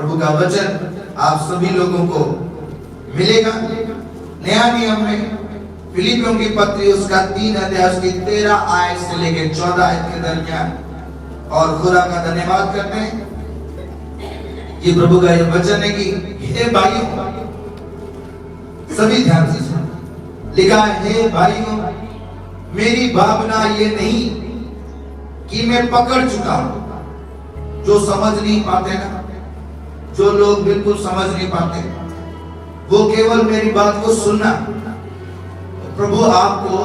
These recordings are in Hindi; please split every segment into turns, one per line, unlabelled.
प्रभु का वचन आप सभी लोगों को मिलेगा। नया नियम में फिलिपियों की पत्री उसका 3 अध्याय उसकी 13 आयत से लेकर 14 आयत के दरमियान, और खुदा का धन्यवाद करते हैं। ये प्रभु का ये वचन है कि हे भाइयों, सभी ध्यान से सुनो। लिखा है, हे भाइयों, मेरी भावना ये नहीं कि मैं पकड़ चुका हूं। जो समझ नहीं पाते ना, जो लोग बिल्कुल समझ नहीं पाते, वो केवल मेरी बात को सुनना। प्रभु आपको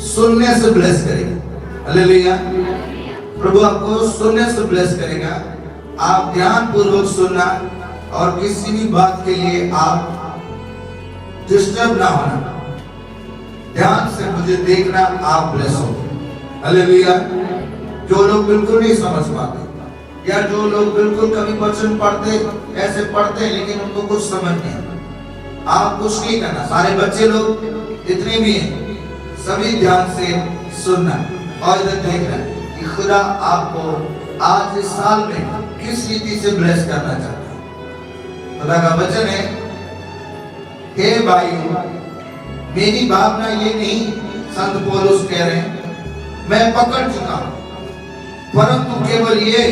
सुनने से ब्लेस करेगा। हालेलुया। प्रभु आपको सुनने से ब्लेस करेगा। आप ध्यान पूर्वक सुनना, और किसी भी बात के लिए आप डिस्टर्ब ना होना। ध्यान से मुझे देखना, आप ब्लेस हो। हालेलुया। जो लोग बिल्कुल नहीं समझ पाते, या जो लोग बिल्कुल कभी वचन पढ़ते ऐसे पढ़ते हैं लेकिन उनको कुछ समझ नहीं आता, आप कुछ नहीं करना। सारे बच्चे लोग जितने भी हैं, सभी ध्यान से सुनना और इधर देखना कि खुदा आपको आज इस साल में किस रीति से ब्लेस करना चाहता है। खुदा का वचन है, हे भाइयों, मेरी भावना ये नहीं, संत पौलुस कह रहे हैं, मैं पकड़ चुका हूं, परंतु केवल ये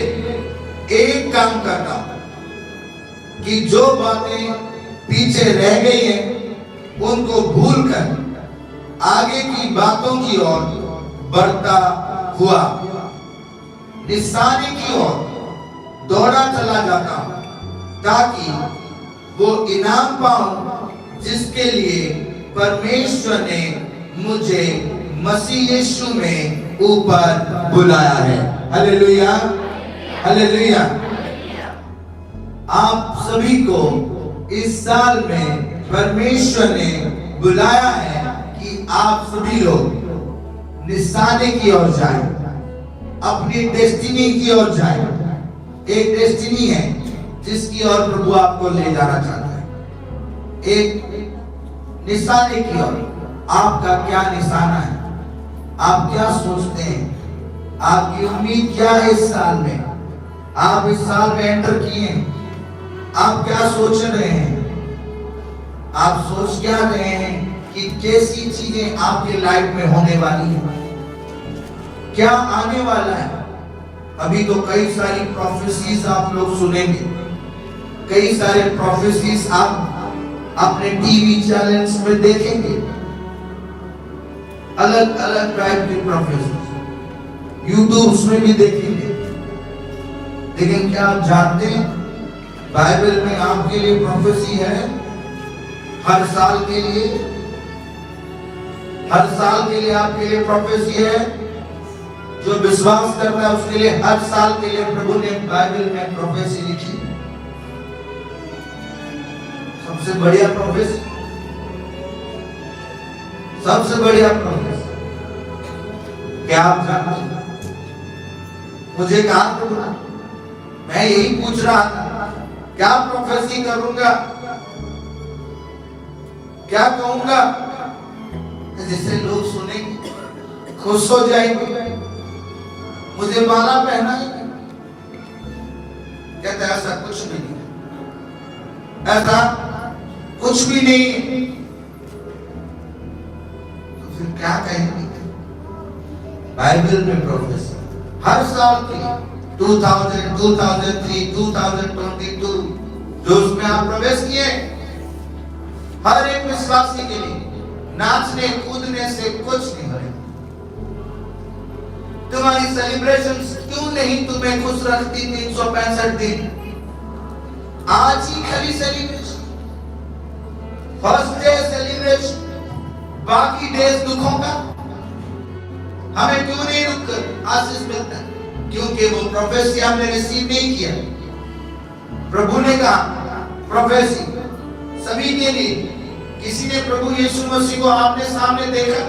एक काम करता हूं कि जो बातें पीछे रह गई हैं उनको भूलकर आगे की बातों की ओर बढ़ता हुआ निशाने की ओर दौड़ा चला जाता हूं, ताकि वो इनाम पाऊं जिसके लिए परमेश्वर ने मुझे मसीह यीशु में ऊपर बुलाया है। Hallelujah, hallelujah. आप सभी को इस साल में परमेश्वर ने बुलाया है कि आप सभी लोग निशाने की ओर जाएं, अपनी डेस्टिनी की ओर जाएं। एक डेस्टिनी है जिसकी ओर प्रभु आपको ले जाना चाहता है, एक निशाने की ओर। आपका क्या निशाना है? आप क्या सोचते हैं? आपकी उम्मीद क्या है इस साल में? आप इस साल में एंटर किए, आप क्या सोच रहे हैं? आप सोच क्या रहे हैं कि कैसी चीजें आपके लाइफ में होने वाली हैं, क्या आने वाला है? अभी तो कई सारी प्रोफेसीज आप लोग सुनेंगे, कई सारे प्रोफेसीज आप अपने टीवी चैनल्स में देखेंगे, अलग अलग टाइप की प्रोफेसीज यूट्यूब में भी देखेंगे। लेकिन क्या आप जानते हैं बाइबल में आपके लिए प्रोफेसी है? हर साल के लिए, हर साल के लिए आपके लिए प्रोफेसी है। जो विश्वास करता है उसके लिए हर साल के लिए प्रभु ने बाइबल में प्रोफेसी लिखी। सबसे बढ़िया प्रोफेसी, सबसे बढ़िया प्रोफेसी क्या आप जानते हैं? मुझे कहा प्रभु, मैं यही पूछ रहा था, क्या प्रोफेसी करूंगा, क्या कहूंगा जिससे लोग सुनेंगे, खुश हो जाएंगे, मुझे माला पहनाएंगे? कहते ऐसा कुछ भी नहीं, ऐसा कुछ भी नहीं। तो फिर क्या कहेंगे? बाइबल में प्रोफेसी हर साल की 2000, 2003, 2022 जो उसमें आप प्रवेश किए, हर एक विश्वासी के लिए नाचने कूदने से कुछ नहीं बने। तुम्हारी सेलिब्रेशन क्यों नहीं तुम्हें खुश रखती 365 दिन? आज ही खाली सेलिब्रेशन, फर्स्ट डे सेलिब्रेशन, बाकी डेज दुखों का। हमें क्यों नहीं रुक आशीष मिलता? क्योंकि वो प्रोफेसी हमने रिसीव नहीं किया। प्रभु ने कहा प्रोफेसी सभी के लिए। किसी ने प्रभु यीशु मसीह को आपने सामने देखा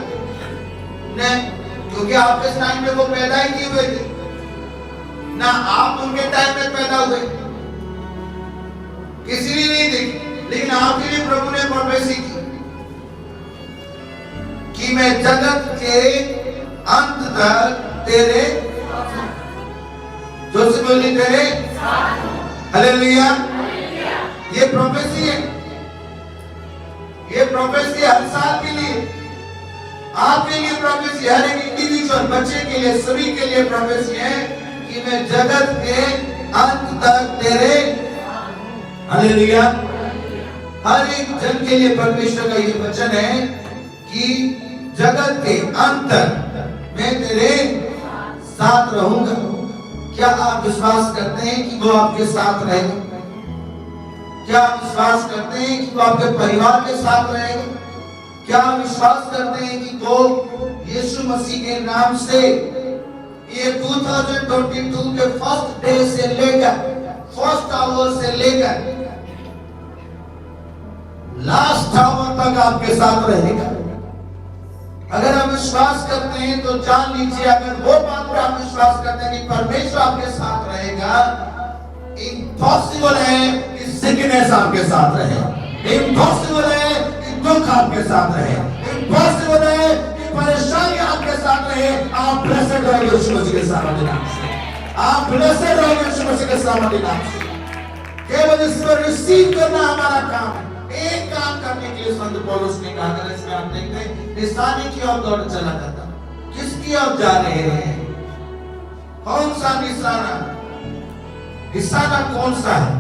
नहीं, क्योंकि आपके टाइम में वो पैदा ही नहीं हुए थे, ना आप उनके टाइम में पैदा हुए, किसी ने नहीं देखी। लेकिन आपके लिए प्रभु ने प्रोफेसी की कि मैं जगत के अंत तक तेरे, जो से बोली तेरे हालेलुया। ये प्रोफेसी है, ये प्रोफेसी हर साल के लिए, आपके लिए प्रोफेसी, हर एक इंडिविजुअल बच्चे के लिए, सभी के लिए प्रोफेसी है कि मैं जगत के अंत तक तेरे, हालेलुया। हर एक जन के लिए परमेश्वर का ये वचन है कि जगत के अंत तक मैं तेरे साथ रहूंगा। क्या आप विश्वास करते हैं कि वो आपके साथ रहेगा? क्या आप विश्वास करते हैं कि वो आपके परिवार के साथ रहेगा? क्या आप विश्वास करते हैं कि वो यीशु मसीह के नाम से ये 2022 के फर्स्ट डे से लेकर, फर्स्ट आवर से लेकर लास्ट आवर तक आपके साथ रहेगा? अगर आप विश्वास करते हैं तो जान लीजिए, अगर वो बात पर आप विश्वास करते हैं कि परमेश्वर आपके साथ रहेगा, इम्पॉसिबल है कि सिकनेस आपके साथ रहे, इम्पॉसिबल है कि दुख आपके साथ रहे, इम्पॉसिबल है कि परेशानी आपके साथ रहे। आप ब्लेसेड रहोगे यीशु मसीह के सामर्थ्य नाम से, आप ब्लेसेड रहोगे यीशु मसीह के सामर्थ्य नाम से। केवल इसको रिसीव करना हमारा काम है। एक काम करने के लिए संत पौलुस ने कहा, अगर इसमें आप देखते हैं, निशानी की ओर दौड़ चला जाता, किसकी ओर जा रहे हैं? कौन सा निशाना? निशाना कौन सा है?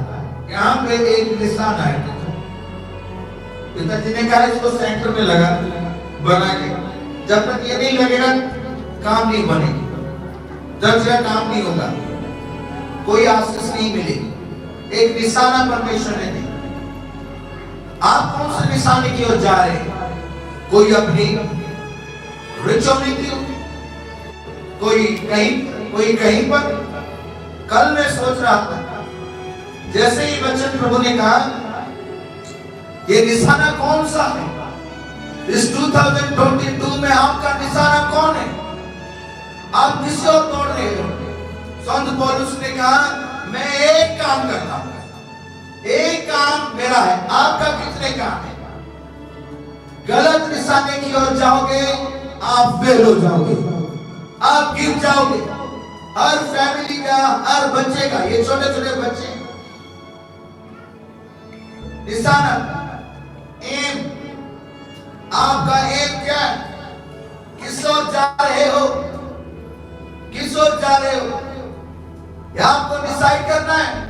यहाँ पे एक निशाना है, पिताजी ने कहा इसको सेंटर में लगा बना के, जब तक ये नहीं लगेगा काम नहीं बनेगी, जब तक काम नहीं होगा, कोई आशीष नहीं मिलेगी। एक निशाना परमेश्वर ने दी। आप कौन से निशाने की ओर जा रहे हैं? कोई अपनी रिच होने की, कोई कहीं पर। कल मैं सोच रहा था, जैसे ही वचन प्रभु ने कहा ये निशाना कौन सा है इस 2022 में, आपका निशाना कौन है? आप किस ओर दौड़ रहे हो? संत पौलुस ने कहा मैं एक काम करता हूं, एक काम मेरा है, आपका कितने काम है? गलत निशाने की ओर जाओगे आप फेल हो जाओगे, आप गिर जाओगे। हर फैमिली का, हर बच्चे का, ये छोटे छोटे बच्चे, निशाना, एम, आपका एम क्या है? किस ओर जा रहे हो? किस ओर जा रहे हो? यह आपको डिसाइड करना है।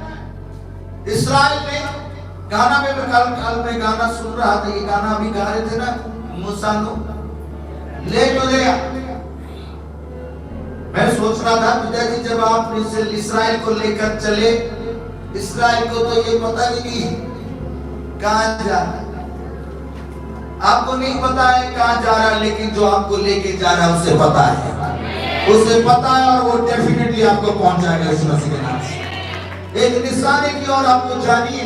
इस्राएल में गाना में कल में गाना सुन रहा था, ये गाना अभी गा रहे थे ना, मूसा नो ले तो ले। मैं सोच रहा था पिताजी, जब आप इस्राएल को लेकर चले, इस्राएल को तो ये पता ही नहीं कहां जा रहा है, आपको नहीं पता है कहां जा रहा है, लेकिन जो आपको लेके जा रहा है उसे पता है, उसे पता है, और वो डेफिनेटली आपको पहुंचाएगा यीशु मसीह के नाम से। एक निशाने की ओर आपको जानिए।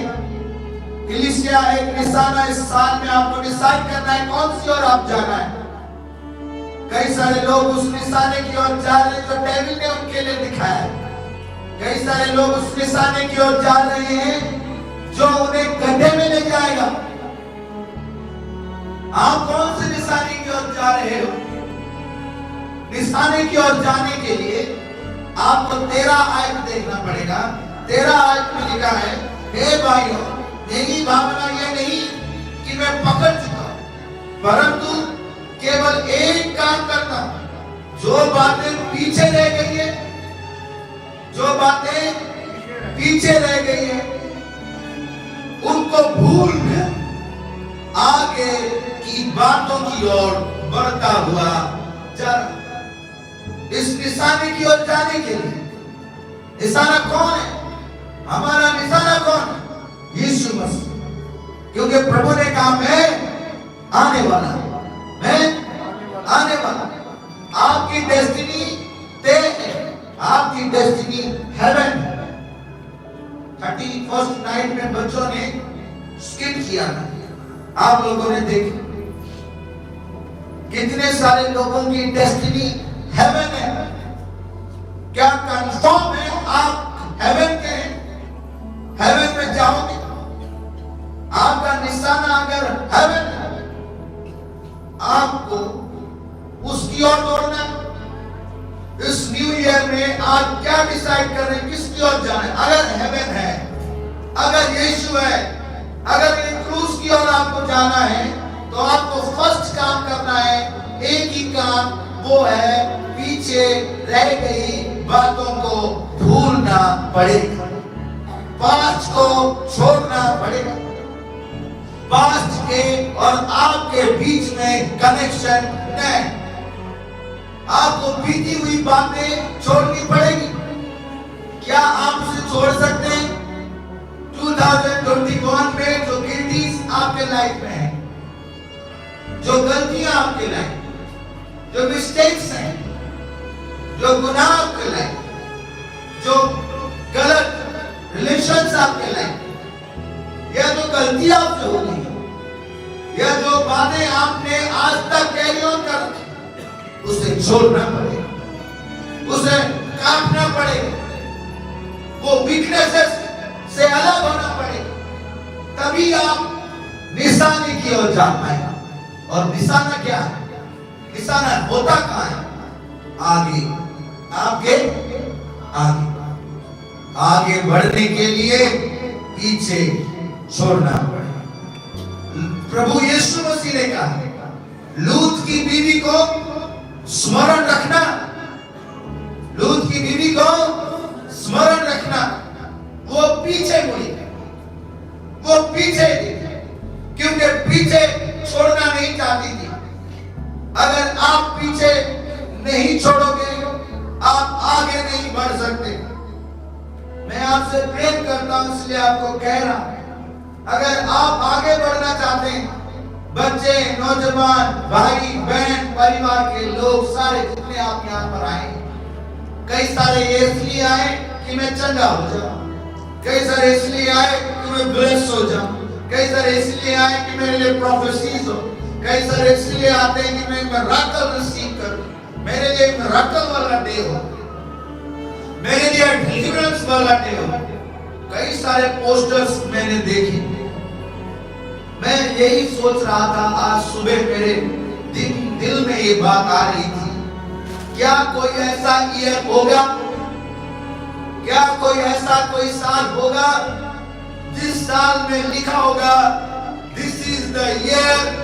कलीसिया, एक निशाना इस साल में आपको डिसाइड करना है कौन सी ओर आप जाना है। कई सारे लोग उस निशाने की ओर जा रहे हैं जो डेविल ने उनके लिए दिखाया है। कई सारे लोग उस निशाने की ओर जा रहे हैं जो उन्हें गड्ढे में ले जाएगा। आप कौन से निशाने की ओर जा रहे हो? निशाने की ओर जाने के लिए आपको 13 आयत देखना पड़ेगा। 13 आयत में लिखा है, हे भाइयों, मेरी भावना यह नहीं कि मैं पकड़ चुका, परंतु केवल एक काम करता, जो बातें पीछे रह गई है, जो बातें पीछे रह गई है, उनको भूल कर आगे की बातों की ओर बढ़ता हुआ जा रहा। इस निशाने की ओर जाने के लिए निशाना कौन है? हमारा निशाना कौन है? यीशु मसीह। क्योंकि प्रभु ने कहा मैं आने वाला, मैं आने वाला। आपकी डेस्टिनी तय है, आपकी डेस्टिनी हेवन। 31st नाइट में बच्चों ने स्किट किया था, आप लोगों ने देखा कितने सारे लोगों की डेस्टिनी हेवन है। क्या कंफर्म है आप हेवन के हैं? हेवन में जाओगे? आपका निशाना अगर हेवन है, आपको उसकी ओर दौड़ना है। इस न्यू ईयर में आप क्या डिसाइड कर रहे हैं, किसकी ओर जाना है? अगर हेवन है जाना है तो आपको फर्स्ट काम करना है, एक ही काम, वो है पीछे रह गई बातों को भूलना पड़ेगा, पास्ट को छोड़ना पड़ेगा। पास्ट के और आपके बीच में कनेक्शन है। आपको बीती हुई बातें छोड़नी पड़ेगी। क्या आप उसे छोड़ सकते हैं? 2021 में जो गिल्टीज आपके लाइफ में है, जो गलतियां आपके लाइफ, जो मिस्टेक्स हैं, जो गुनाह आपके लाइफ, जो गलत रिलेशंस आपके लाइफ, या जो गलती आपसे हो गई, या जो बातें आपने आज तक कैरी ऑन कर रखी, उसे छोड़ना पड़ेगा, उसे काटना पड़ेगा, वो वीकनेसेस से अलग होना पड़ेगा, तभी आप निशाने की ओर जा पाएंगे। और निशाना क्या है? निशाना होता कहाँ है? आगे, आपके आगे। आगे बढ़ने के लिए पीछे छोड़ना पड़ेगा। प्रभु यीशु मसीह ने कहा, लूत की बीवी को स्मरण रखना, लूत की बीवी को स्मरण रखना। वो पीछे मुड़ी, वो पीछे, क्योंकि पीछे छोड़ना नहीं चाहती थी। अगर आप पीछे नहीं छोड़ोगे, आप आगे नहीं बढ़ सकते। मैं आपसे प्रेम करता हूं, इसलिए आपको कह रहा हूं, अगर आप आगे बढ़ना चाहते हैं, बच्चे, नौजवान, भाई बहन, परिवार के लोग सारे जितने आप यहाँ पर आए, कई सारे इसलिए आए कि मैं चंगा हो जाऊं, कई सारे इसलिए आए कि मैं ब्लेस हो जाऊं, कई सारे इसलिए आए कि मेरे लिए प्रोफेसीज हो, कई सारे इसलिए आते हैं कि मैं मिरेकल रिसीव करूं, मेरे लिए मिरेकल वाला डे हो, मेरे लिए डिलीवरेंस वाला डे हो। कई सारे पोस्टर्स मैंने देखे। मैं यही सोच रहा था, आज सुबह मेरे दिल में ये बात आ रही थी, क्या कोई ऐसा ईयर होगा, क्या कोई ऐसा कोई साल होगा जिस साल में लिखा होगा, this is the year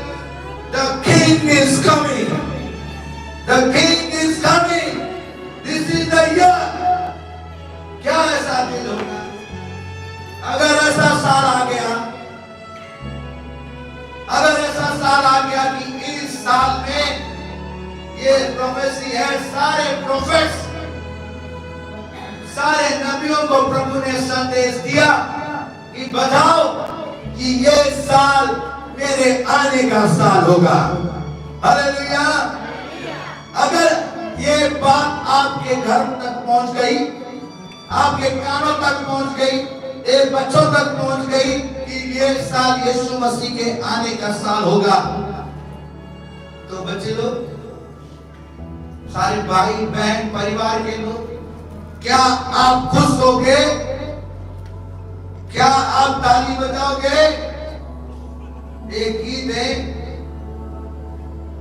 the king is coming, the king is coming, this is the year. क्या ऐसा दिन होगा? अगर ऐसा साल आ गया, अगर ऐसा साल आ गया कि इस साल में ये प्रोफेसी है, सारे प्रोफेट्स, सारे नबियों को प्रभु ने संदेश दिया कि बताओ कि ये साल मेरे आने का साल होगा। हालेलुया। अगर ये बात आपके घर तक पहुंच गई, आपके कानों तक पहुंच गई, एक बच्चों तक पहुंच गई कि ये साल यीशु मसीह के आने का साल होगा, तो बच्चे लोग, सारे भाई बहन, परिवार के लोग, क्या आप खुश होगे? क्या आप ताली बजाओगे? एक गीत है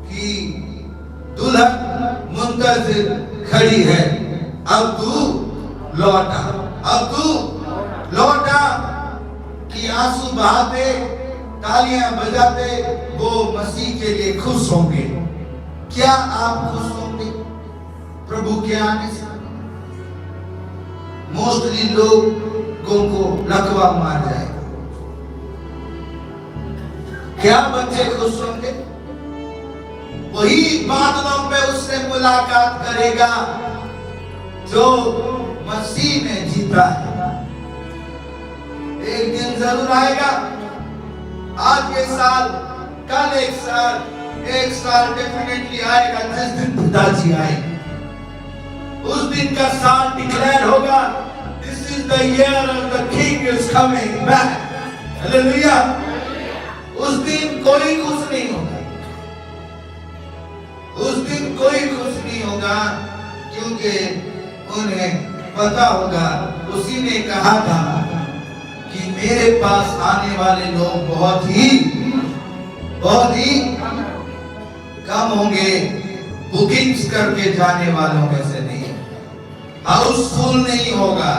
कि दुल्हन मुंतजिर खड़ी है, अब तू लौटा, अब तू लौटा, कि आंसू बहाते, तालियां बजाते वो मसीह के लिए खुश होंगे। क्या आप खुश होंगे प्रभु के आने से? मोस्टली लोगों को लकवा मार जाएगा। क्या बच्चे खुश होंगे? वही बादलों पे उससे मुलाकात करेगा जो मसीह ने जीता है। एक दिन जरूर आएगा, आज के साल, कल एक साल डेफिनेटली आएगा जिस दिन पिताजी आएंगे। उस दिन का साल डिक्लेयर होगा, this is the year of the king is coming back. Hallelujah. उस दिन कोई खुश नहीं होगा, उस दिन कोई खुश नहीं होगा, क्योंकि उन्हें पता होगा, उसी ने कहा था कि मेरे पास आने वाले लोग बहुत ही कम होंगे, बुकिंग्स करके जाने वालों में से नहीं, हाउसफुल नहीं होगा।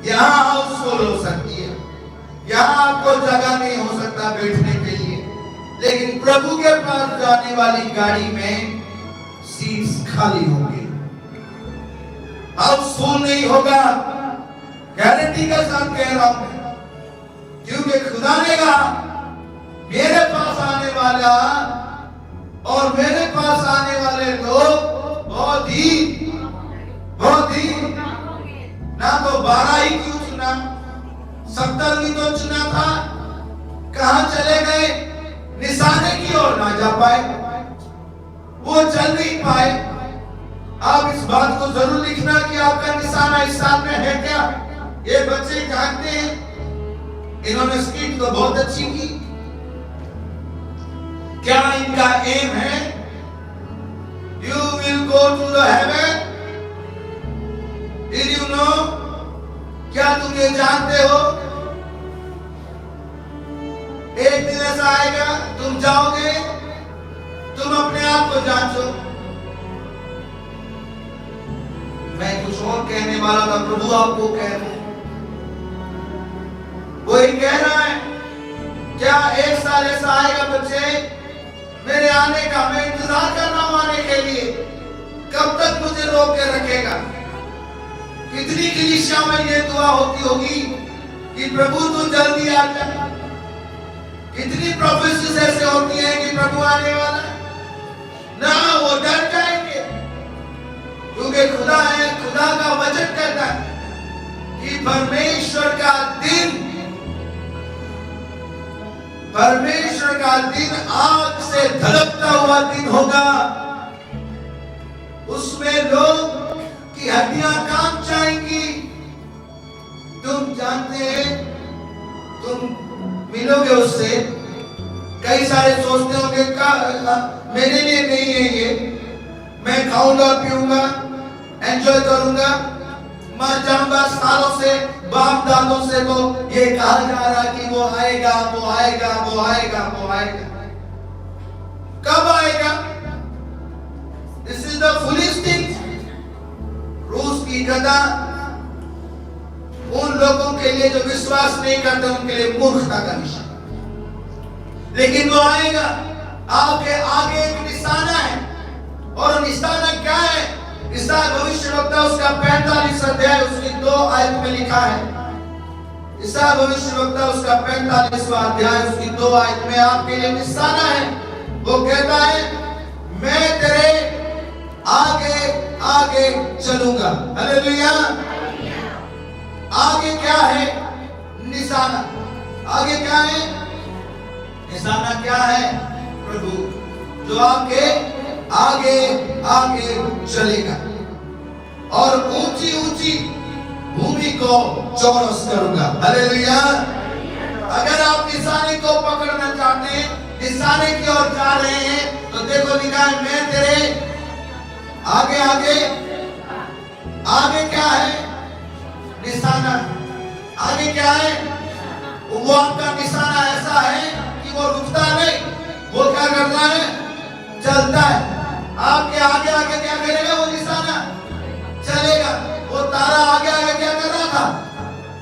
यहाँ हाउसफुल हो सकती है, यहाँ आपको जगह नहीं हो सकता बैठने के लिए, प्रभु के पास जाने वाली गाड़ी में सीट्स खाली होंगी, हाउसफुल नहीं होगा। गारंटी के साथ कह रहा हूं, क्योंकि खुदा ने कहा मेरे पास आने वाला और मेरे पास आने वाले लोग बहुत ही ना तो 12 ही क्यों चुना, 70 भी तो चुना था, कहां चले गए? निशाने की ओर ना जा पाए, वो चल नहीं पाए। आप इस बात को जरूर लिखना कि आपका निशाना इस साल में है क्या। ये बच्चे जानते हैं, इन्होंने स्किट तो बहुत अच्छी की। क्या इनका एम है you will go to the heaven? Did you know? क्या तुम ये जानते हो एक दिन ऐसा आएगा तुम जाओगे, तुम अपने आप को जांचो। मैं कुछ और कहने वाला था, प्रभु आपको कह रहे हैं, वही कह रहा है। क्या एक साल ऐसा आएगा बच्चे मेरे आने का, मैं इंतजार कर रहा हूं आने के लिए, कब तक मुझे रोक के रखेगा? कितनी कलीसिया में ये दुआ होती होगी कि प्रभु तू जल्दी आ जा। कितनी प्रोफेसीज ऐसे होती हैं कि प्रभु आने वाला है ना, वो डर जाएंगे, क्योंकि खुदा है, खुदा का वचन कहता है कि परमेश्वर का दिन आग से धड़कता हुआ दिन होगा। उसमें लोग की हड्डियां कांप जाएंगी। तुम जानते हैं, तुम मिलोगे उससे, कई सारे सोचते होंगे मेरे लिए नहीं है ये, मैं खाऊंगा पीऊंगा एंजॉय करूंगा, मर जाऊंगा। सालों से बाप दादों से तो ये कहा जा रहा कि वो आएगा वो आएगा वो आएगा वो आएगा। कब आएगा? This is the foolish thing. रूस की गदा उन लोगों के लिए जो विश्वास नहीं करते उनके लिए मूर्खता का विषय, लेकिन वो आएगा। आपके आगे एक निशाना है, और निशाना क्या है? ईसाई भविष्यवक्ता उसका 45 अध्याय उसकी 2 आयत में लिखा है। ईसाई भविष्यवक्ता उसका 45वां अध्याय उसकी 2 आयत में आपके लिए निशाना है। वो कहता है मैं तेरे आगे आगे चलूंगा। हालेलुया। आगे क्या है? निशाना। आगे क्या है? निशाना क्या है? प्रभु जो आपके आगे आगे चलेगा और ऊंची ऊंची भूमि को चौरस करूंगा। हालेलुया। अगर आप निशाने को पकड़ना चाहते हैं, निशाने की ओर जा रहे हैं, तो देखो लिखा है मैं तेरे आगे आगे। आगे क्या है? निशाना। आगे क्या है? वो आपका निशाना ऐसा है कि वो रुकता नहीं, वो क्या करता है? चलता है। आपके आगे आगे क्या करेगा? वो निशाना चलेगा। वो तारा आगे आगे क्या कर रहा था?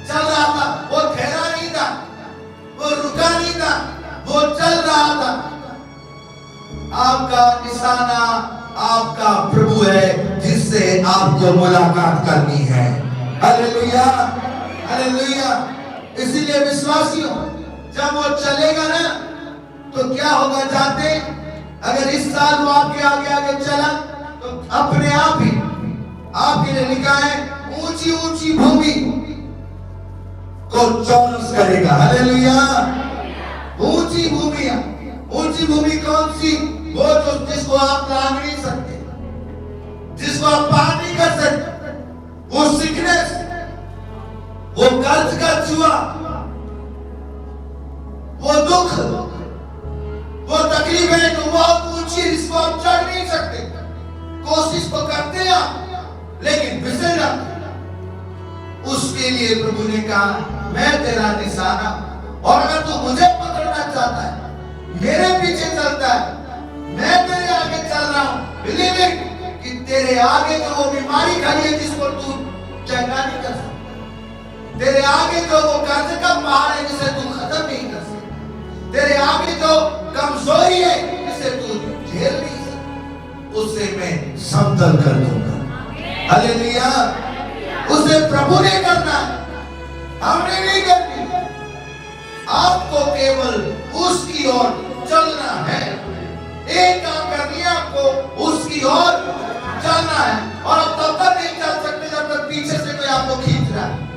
चल रहा था। वो ठहरा नहीं था, वो रुका नहीं था, वो चल रहा था। आपका निशाना आपका प्रभु है, जिससे आपको मुलाकात करनी है। Hallelujah hallelujah. इसीलिए विश्वासियों, जब वो चलेगा ना तो क्या होगा जानते? अगर इस साल वो आपके आगे आगे चला तो अपने आप ही आपके लिए लिखा है ऊंची ऊंची भूमि को चौरस करेगा। हालेलुया। ऊंची भूमियां। ऊंची भूमि कौन सी? वो जो जिसको आप लांग नहीं सकते, जिसको आप पार नहीं कर सकते, वो सिकनेस, वो कर्ज का जुआ, वो दुख, वो तकलीफें जो बहुत ऊंची, जिसको आप चढ़ नहीं सकते। कोशिश तो करते हैं आप, लेकिन फिसल जाते। उसके लिए प्रभु ने कहा मैं तेरा निशाना, और अगर तू मुझे पकड़ना चाहता है, मेरे पीछे चलता है, मैं तेरे आगे चल रहा हूं, बिलीव इट कि तेरे आगे जो वो बीमारी खड़ी है जिसको तू चंगा नहीं कर सकता, तेरे आगे जो वो कर्ज का पहाड़ है जिसे तू खत्म नहीं कर सकता, तेरे आगे जो कमजोरी है समतल कर दूंगा। हालेलुया। उसे प्रभु ने करना है, हमने नहीं करनी। आपको केवल उसकी ओर चलना है। एक काम करनी है आपको, उसकी ओर चलना है। और अब तब तक नहीं चल सकते जब तक पीछे से कोई आपको खींच रहा है।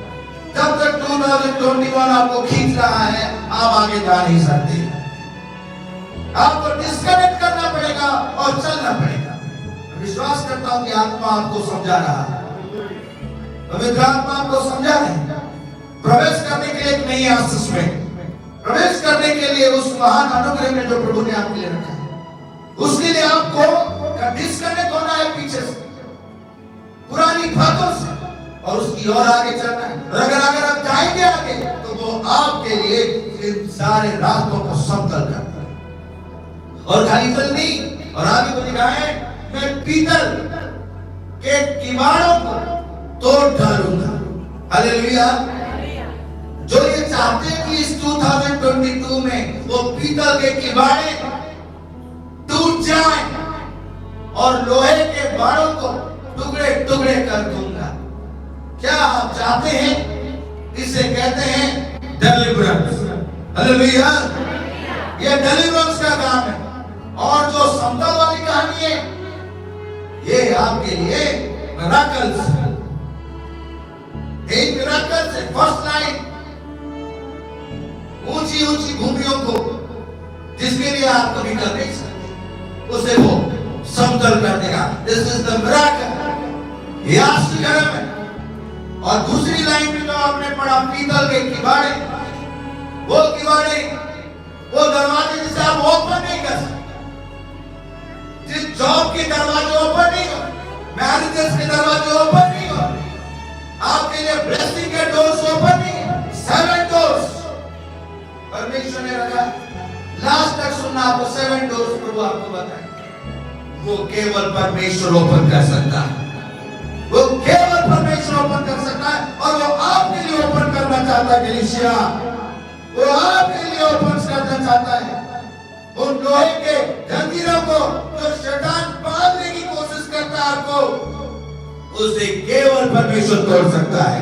जब तक 2021 आपको खींच रहा है, आप आगे जा नहीं सकते। आपको डिस्कनेक्ट करना पड़ेगा और चलना पड़ेगा। मैं विश्वास करता हूं कि आत्मा आपको समझा रहा है, पवित्र आत्मा आपको समझा रहे हैं। प्रवेश करने के लिए एक नई आशीष में प्रवेश करने के लिए उस महान अनुग्रह में जो प्रभु ने आपके लिए रखा है, उसके लिए आपको डिस्कनेक्ट होना है पीछे से, पुरानी बातों से, और उसकी ओर आगे चलना है। और अगर आप जाएंगे आगे तो वो आपके लिए इन सारे रास्तों को समतल करता है। और खाली जल्दी, और आगे को लिखा है, मैं पीतल के किवाड़ों को तोड़ डालूंगा। हालेलुया। जो ये चाहते हैं कि इस 2022 में वो पीतल के किवाड़े टूट जाएं और लोहे के बाड़ों को टुकड़े टुकड़े कर दूंगा। क्या आप चाहते हैं? इसे कहते हैं डिलीवरेंस। हालेलुया। ये डिलीवरेंस का काम है। और जो समतल वाली कहानी है, ये आपके लिए मिरेकल्स है। एक मिरेकल्स है। फर्स्ट लाइन, ऊंची ऊंची भूमियों को जिसके लिए आप कभी कर नहीं सकते, उसे वो समतल कर देगा। This is the miracle. ये आश्चर्य है। और दूसरी लाइन में जो आपने पढ़ा, पीतल के किवाड़े, वो किवाड़े, वो दरवाजे जिसे आप ओपन नहीं कर सकते। जिस जॉब के दरवाजे ओपन नहीं हो, मैरिजेस के दरवाजे ओपन नहीं हो, आपके लिए ब्लेसिंग के डोर्स ओपन नहीं है। 7 डोर्स परमेश्वर ने रखा। लास्ट तक सुनना, आपको 7 डोर्स प्रभु आपको बताएंगे। वो केवल परमेश्वर ओपन कर सकता है। वो केवल परमेश्वर ओपन कर सकता है। और वो आपके लिए ओपन करना चाहता है। कलीसिया, वो आपके लिए ओपन करना चाहता है। उन लोहे के जंजीरों को जो शैतान बांधने की कोशिश करता है आपको, उसे केवल परमेश्वर तोड़ सकता है,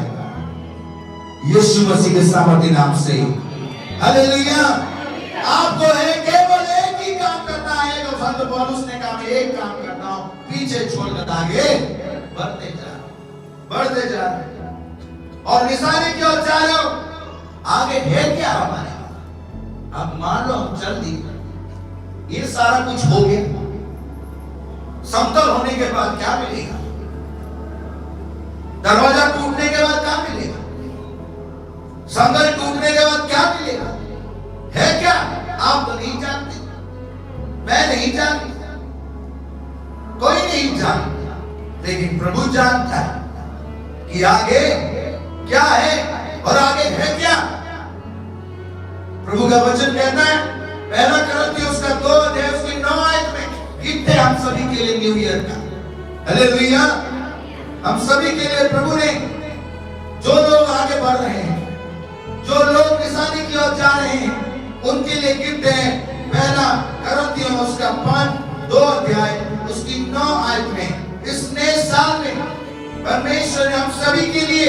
यीशु मसीह के सामर्थ्य नाम से। हालेलुया। आपको है केवल एक ही काम करना है, जो संत पौलुस ने कहा, एक काम करना हो, पीछे छोड़कर आगे बढ़ते जा। और निशाने की ओर जा रहे हो। आगे है क्या हमारे? अब मान लो हम चल दिए, ये सारा कुछ हो गया। समतल होने के बाद क्या मिलेगा? दरवाजा टूटने के बाद क्या मिलेगा? संगल टूटने के बाद क्या मिलेगा? है क्या? आप तो नहीं जानते, मैं नहीं जानती, कोई नहीं जानता, लेकिन प्रभु जानता है कि आगे क्या है और आगे है क्या। प्रभु का वचन कहता है, पहला करंथियों उसका 2 अध्याय उसकी 9 आयत में, गिफ्ट है हम सभी के लिए न्यू ईयर का। हालेलुया। हम सभी के लिए प्रभु ने, जो लोग आगे बढ़ रहे हैं, जो लोग निशानी की ओर जा रहे हैं, उनके लिए गिफ्ट है। पहला करंथियों उसका 2 अध्याय उसकी 9 आयत में, इस नए साल में परमेश्वर ने हम सभी के लिए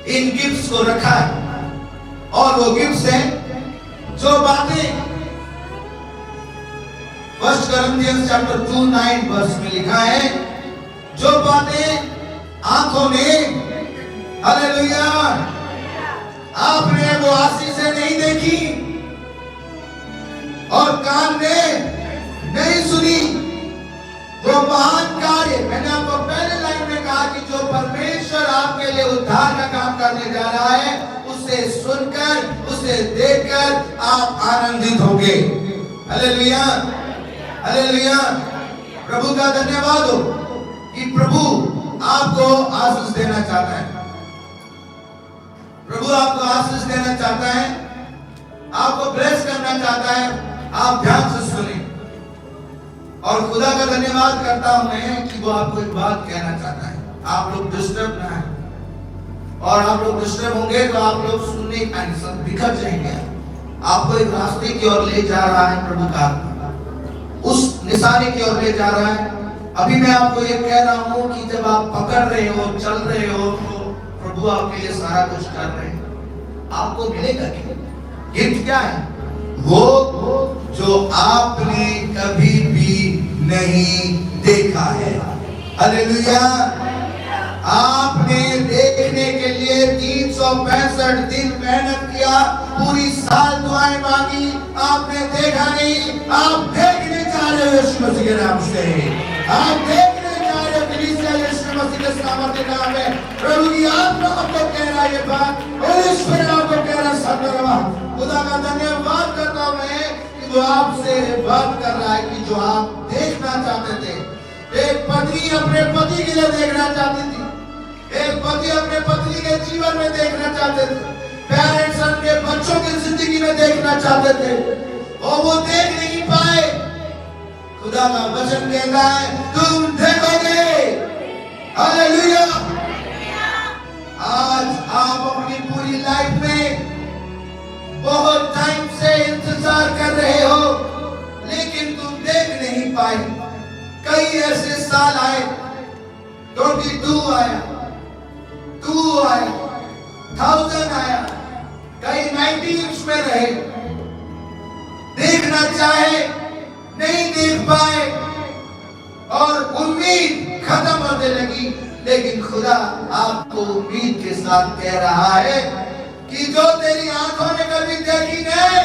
इन गिफ्ट्स को रखा है। और वो गिफ्ट्स हैं जो बातें 1 Corinthians chapter 2:9 वर्ष में लिखा है, जो बातें आंखों ने, हालेलुया, आपने वो आशीषें नहीं देखी और कान ने नहीं सुनी, वो महान कार्य। मैंने आपको पहले लाइन में कहा कि जो परमेश्वर आपके लिए उद्धार का काम करने जा रहा है, उसे सुनकर, उसे देखकर आप आनंदित होंगे। हालेलुया। हालेलुया। प्रभु का धन्यवाद हो कि प्रभु आपको आशीष देना चाहता है। प्रभु आपको आशीष देना चाहता है, आपको ब्लेस करना चाहता है। आप ध्यान से सुने। और खुदा का धन्यवाद करता हूं मैं कि वो आपको एक बात कहना चाहता है। आप लोग डिस्टर्ब ना है, और आप लोग डिस्टर्ब होंगे तो आप लोग सुनने का सब बिखर जाएंगे। आपको एक रास्ते की ओर ले जा रहा है प्रभु का, उस निशाने की ओर ले जा रहा है। अभी मैं आपको ये कह रहा हूं कि जब आप पकड़ रहे हो, चल रहे हो, तो प्रभु आपके लिए सारा कुछ कर रहे हैं। आपको मिलेगा क्या? गिफ्ट क्या है? वो जो आपने कभी भी नहीं देखा है। हालेलुया। आपने देखने के लिए 365 दिन मेहनत किया, पूरी साल दुआएं मांगी, आपने देखा नहीं। आप देखने जा रहे हो यीशु मसीह के नाम से। आप देखने जा रहे हो कलीसिया यीशु मसीह के सामर्थ्य नाम में। प्रभु की आत्मा आपको कह रहा है ये बात, और ईश्वर आपको कह रहा है धन्यवाद। खुदा का धन्यवाद करता हूं मैं कि वो आपसे बात कर रहा है कि जो आप देखना चाहते थे। एक पत्नी अपने पति के लिए देखना चाहती थी, एक पति अपने पत्नी के जीवन में देखना चाहते थे, पेरेंट्स अपने बच्चों की जिंदगी में देखना चाहते थे, और वो देख नहीं पाए। खुदा का वचन कहता है तुम देखोगे। हालेलुया। आज आप अपनी पूरी लाइफ में बहुत टाइम से इंतजार कर रहे हो, लेकिन तुम देख नहीं पाए। कई ऐसे साल आए, 22 आया, 2 आया, 1000 आया, कई 90s में रहे, देखना चाहे नहीं देख पाए, और उम्मीद खत्म होने लगी। लेकिन खुदा आपको उम्मीद के साथ कह रहा है कि जो तेरी आंखों ने कभी देखी नहीं,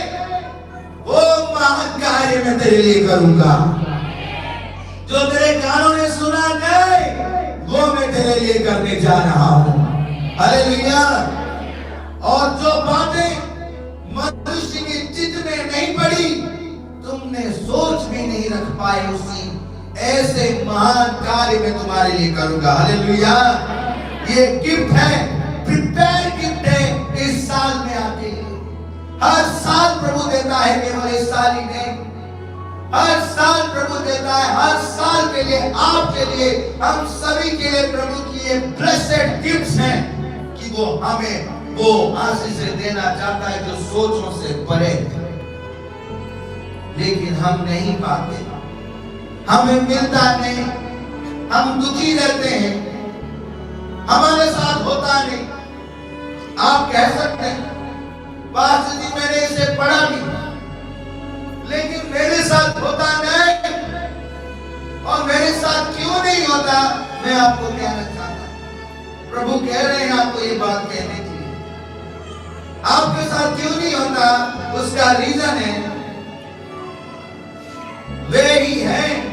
वो महान कार्य मैं तेरे लिए करूंगा। जो तेरे कानों ने सुना नहीं, वो मैं तेरे लिए करने जा रहा हूं। हालेलुया। और जो बातें मनुष्य के चित्त में नहीं पड़ी, तुमने सोच भी नहीं रख पाए, उसी ऐसे महान कार्य में तुम्हारे लिए करूंगा। हालेलुया। ये गिफ्ट है, प्रिपेयर गिफ्ट है इस साल में आपके लिए। हर साल प्रभु देता है, केवल इस साल ही नहीं, हर साल प्रभु देता है। हर साल के लिए, आपके लिए, हम सभी के लिए प्रभु की ये ब्लेसेड गिफ्ट्स हैं कि वो हमें वो आशीष से देना चाहता है जो सोचों से परे है। लेकिन हम नहीं पाते, हमें मिलता नहीं, हम दुखी रहते हैं, हमारे साथ होता नहीं। आप कह सकते हैं पास्टर जी मैंने इसे पढ़ा भी, लेकिन मेरे साथ होता नहीं। और मेरे साथ क्यों नहीं होता, मैं आपको कहना चाहता हूं। प्रभु कह रहे हैं आपको ये बात कहने के लिए। आपके साथ क्यों नहीं होता, उसका रीजन है, वे ही हैं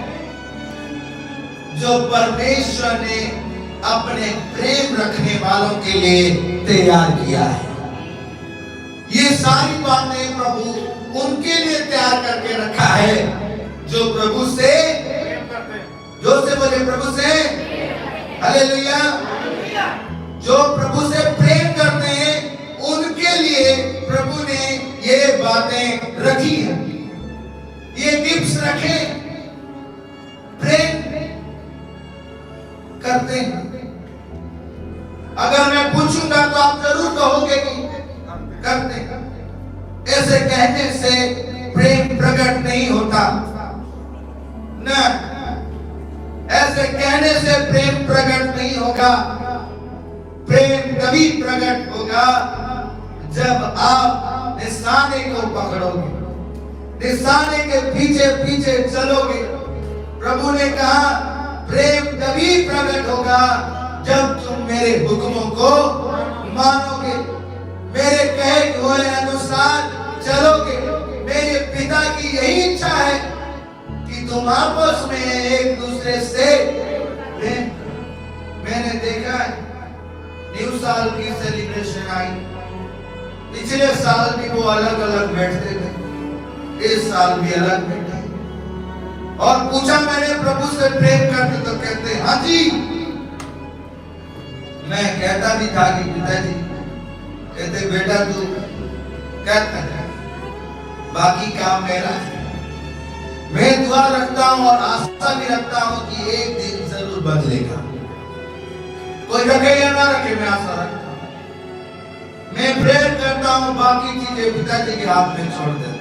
जो परमेश्वर ने अपने प्रेम रखने वालों के लिए तैयार किया है। ये सारी बातें प्रभु उनके लिए तैयार करके रखा है जो प्रभु से, जो से बोले प्रभु से, हालेलुया, जो प्रभु से प्रेम करते हैं, उनके लिए प्रभु ने ये बातें रखी है, ये गिफ्ट्स रखे। प्रेम करते हैं। अगर मैं पूछूंगा तो आप जरूर कहोगे कि करते हैं। ऐसे कहने से प्रेम प्रकट नहीं होता न, ऐसे कहने से प्रेम प्रकट नहीं होगा। प्रेम तभी प्रकट होगा जब आप निशाने को पकड़ोगे, निशाने के पीछे पीछे चलोगे। प्रभु ने कहा प्रेम तभी प्रकट होगा जब तुम मेरे हुक्मों को मानोगे, मेरे कहे हुए अनुसार चलोगे। मेरे पिता की यही इच्छा है कि तुम आपस में एक दूसरे से प्रेम। मैंने देखा है न्यू साल की सेलिब्रेशन आई, पिछले साल भी वो अलग अलग बैठते थे, इस साल भी अलग बैठे। और पूछा मैंने प्रभु से प्रेम करते, तो कहते हाँ जी। मैं कहता भी था कि पिताजी, कहते बेटा तू कहता है, बाकी काम मेरा है। मैं दुआ रखता हूं और आशा भी रखता हूं कि एक दिन जरूर बदलेगा। कोई रखे या ना रखे, मैं आशा रखता हूं। मैं प्रेयर करता हूं, बाकी चीजें पिताजी के हाथ में छोड़ देता हूं।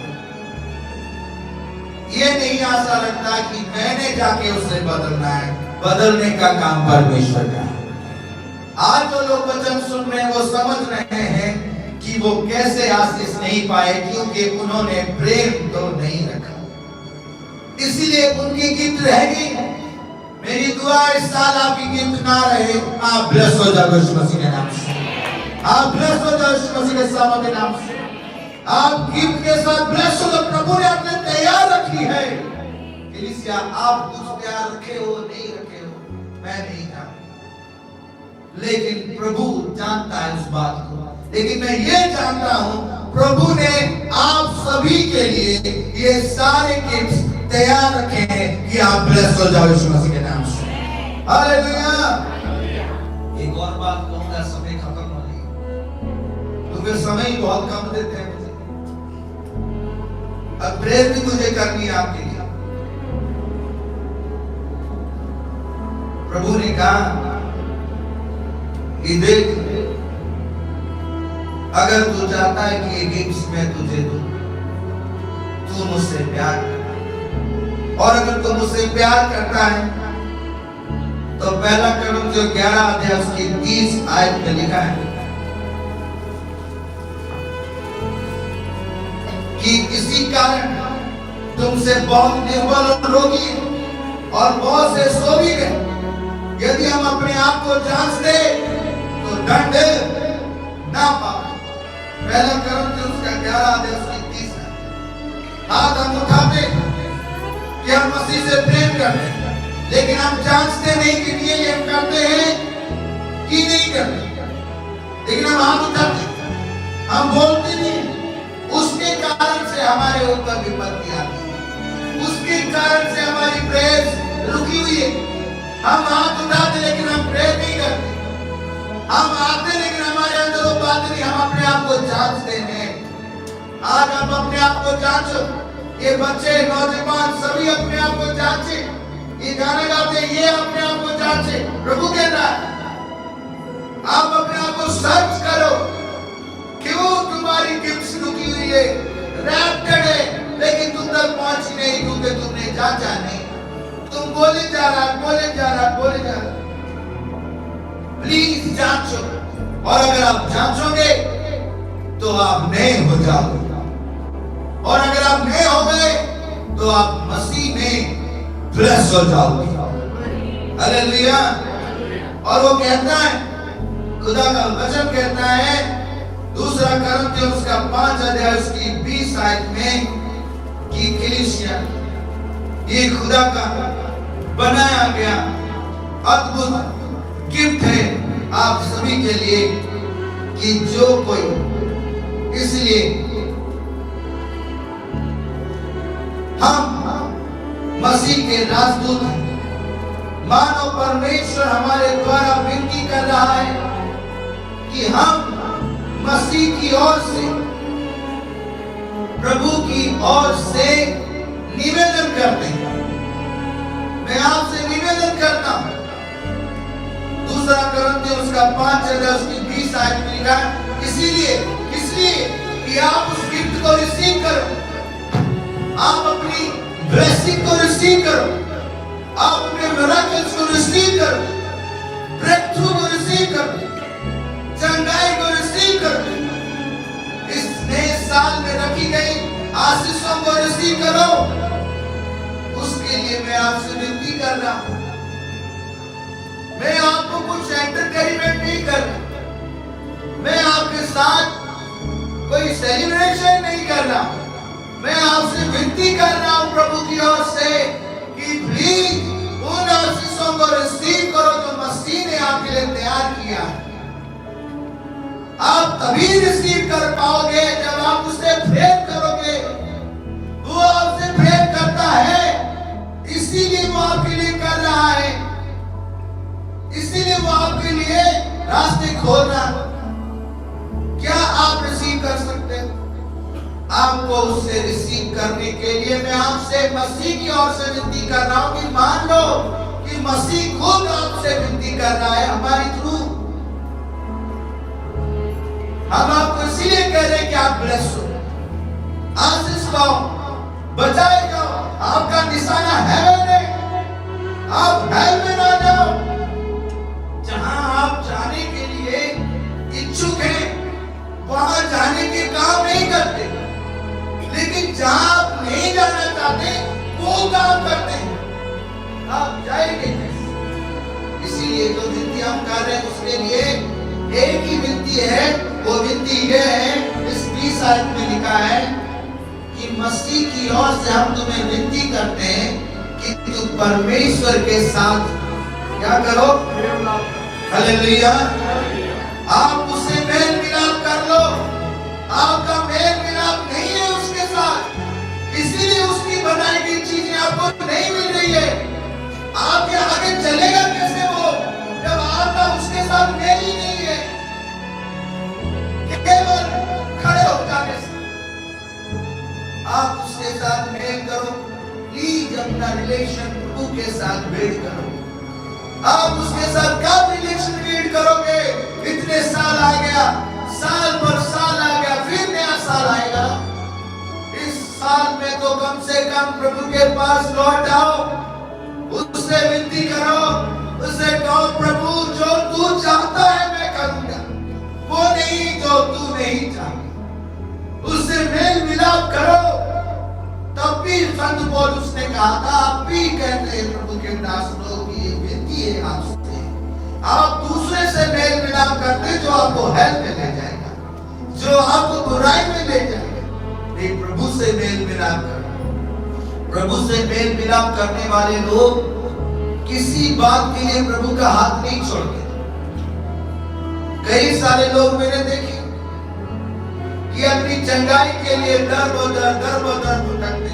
ये नहीं आशा रखता कि मैंने जाके उसे बदलना है। बदलने का काम परमेश्वर का है। आज जो लोग वचन सुन रहे हैं वो समझ रहे हैं कि वो कैसे आशीष नहीं पाए, क्योंकि उन्होंने प्रेम तो नहीं रखा, इसीलिए उनकी गिफ्ट रह गई। मेरी दुआ इस साल आपकी गिफ्ट ना रहे। आप ब्लेस हो जाओ यीशु मसीह के नाम से। आप ब्लेस हो जाओ यीशु मसीह के सामर्थ के नाम से। आप गिफ्ट के साथ ब्लेस हो। प्रभु ने आपने तैयार रखी है। कलीसिया, आप कुछ तैयार रखे हो नहीं रखे हो मैं नहीं जानता, लेकिन प्रभु जानता है उस बात को। लेकिन मैं ये जानता हूं प्रभु ने आप सभी के लिए ये सारे गिफ्ट तैयार रखे हैं कि आप ब्लेस हो जाओ यीशु मसीह के नाम से। हालेलुया। एक और बात कहूंगा, समय खत्म हो रही है, क्योंकि समय ही बहुत कम देते हैं मुझे। अब प्रेयर भी मुझे करनी है आपके लिए। प्रभु ने कहा कि देख, अगर तू चाहता है कि ये गिफ्ट्स मैं तुझे दूं, तू मुझसे प्यार कर। और अगर तू मुझसे प्यार करता है तो पहला कोरिन्थियों 11 अध्याय उसकी 30 आयत में लिखा है कि इसी कारण तुमसे बहुत निर्बल और रोगी और बहुत से सो भी गए। यदि हम अपने आप को जांच दे तो दंड ना पाए। पहला कोरिन्थियों उसका 11 अध्याय उसकी 30 है। हाथ हम उठाते कि हम मसीह से प्रेम करते हैं, लेकिन हम जांचते नहीं कि ये हम करते हैं कि नहीं करते। लेकिन हम हाथ उठाते, हम बोलते नहीं। उसके कारण से हमारे ऊपर विपत्ति आती है, उसके कारण से हमारी प्रेयर रुकी हुई है। हम हाथ उठाते लेकिन हम प्रेयर नहीं करते। हम आते लेकिन हमारे अंदर वो बात नहीं। हम अपने आप को जांचते हैं। आज हम अपने आप को जांचो। ये बच्चे, नौजवान सभी अपने आप को जांचे। ये गाना गाते, ये अपने आप को जांचे। प्रभु कह रहा है आप अपने आप को सर्च करो। क्यों तुम्हारी गिफ्ट्स रुकी हुई है, रैप्टेड है, लेकिन तुम तक पहुंची नहीं क्योंकि तुमने जांचा नहीं। तुम बोले जा रहा, बोले जा रहा, बोले जा रहा। प्लीज जांचो, और अगर आप जांचोगे तो आप नए हो जाओगे। और अगर आप नए हो गए तो आप मसीह में ब्लेस हो जाओगे। हालेलुया। और वो कहता है, खुदा का वचन कहता है, दूसरा कोरिन्थियों उसका 5 अध्याय उसकी 20 आयत में कि कलीसिया, ये खुदा का बनाया गया अद्भुत गिफ्ट है आप सभी के लिए कि जो कोई, इसलिए हम मसीह के राजदूत हैं। मानो परमेश्वर हमारे द्वारा विनती कर रहा है कि हम मसीह की ओर से, प्रभु की ओर से निवेदन करते हैं। मैं आपसे निवेदन करता हूं। दूसरा कोरिन्थियों उसका 5 अध्याय उसकी 20 आयत में लिखा है, इसलिए कि आप उस गिफ्ट को रिसीव करो। आप अपनी ब्लेसिंग को रिसीव करो। आप अपने मिरेकल्स को रिसीव करो। ब्रेक थ्रू को रिसीव करो। चंगाई को रिसीव करो। इस नए साल में रखी गई आशीषों को रिसीव करो। उसके लिए मैं आपसे विनती कर रहा हूं। मैं आपको कुछ एंटरटेनमेंट नहीं कर रहा। मैं आपके साथ कोई सेलिब्रेशन नहीं कर रहा। मैं आपसे विनती कर रहा हूं प्रभु की ओर से कि प्लीज उन आशीषों को रिसीव करो जो मसीह ने आपके लिए तैयार किया। आप तभी रिसीव कर पाओगे जब आप उससे प्रेम करोगे। वो आपसे प्रेम करता है, इसीलिए वो आपके लिए कर रहा है, इसीलिए वो आपके लिए रास्ते खोल रहा है। क्या आप रिसीव कर सकते हैं? आपको उससे रिसीव करने के लिए मैं आपसे मसीह की ओर से विनती कर रहा हूं कि मान लो कि मसीह खुद आपसे विनती कर रहा है हमारी थ्रू। हम आपको इसीलिए कह रहे हैं कि आप ब्लेस हो, आशीष पाओ, बचाए जाओ, निशाना हेवन है। आप हेल में ना जाओ। जहां आप जाने के लिए इच्छुक हैं वहां जाने के काम नहीं करते, लेकिन जहां आप नहीं जाना चाहते वो काम करते हैं। आप जाएंगे कैसे? इसीलिए जो विनती हम कर रहे हैं उसके लिए एक ही विनती है। वो विनती ये है, इस 20 आयत में लिखा है कि मसीह की ओर से हम तुम्हें विनती करते हैं कि तुम परमेश्वर के साथ क्या करो? हालेलुया। आप उससे मेल मिलाप कर लो। आपका मेल मिलाप नहीं है उसके साथ, इसीलिए उसकी बनाई गई चीजें आपको नहीं मिल रही है। आपके आगे चलेगा कैसे वो, जब आपका उसके साथ मेल ही नहीं है? केवल खड़े हो जाने से आप उसके साथ मेल करो। प्लीज अपना रिलेशन प्रभु के साथ बिल्ड करो। आप उसके साथ कब रिलेशन बिल्ड करोगे? इतने साल आ गया, साल पर साल आ गया, फिर नया साल आएगा। इस साल में तो कम से कम प्रभु के पास लौट आओ, उससे विनती करो, उससे कहो प्रभु जो तू चाहता है मैं करूंगा, वो नहीं जो तू नहीं चाहता। उससे मेल मिलाप करो। तब भी संत पौलुस ने कहा था, आप भी कहते हैं प्रभु के दास लोग, ये विनती है आपसे, आप दूसरे से मेल मिलाप करते जो आपको हेल्प में ले जाएगा, जो आपको बुराई में ले जाएगा। एक प्रभु से मेल मिलाप करो। प्रभु से मेल मिलाप करने वाले लोग किसी बात के लिए प्रभु का हाथ नहीं छोड़ते। कई सारे लोग मैंने देखे कि अपनी चंगाई के लिए दर बदर भटकते,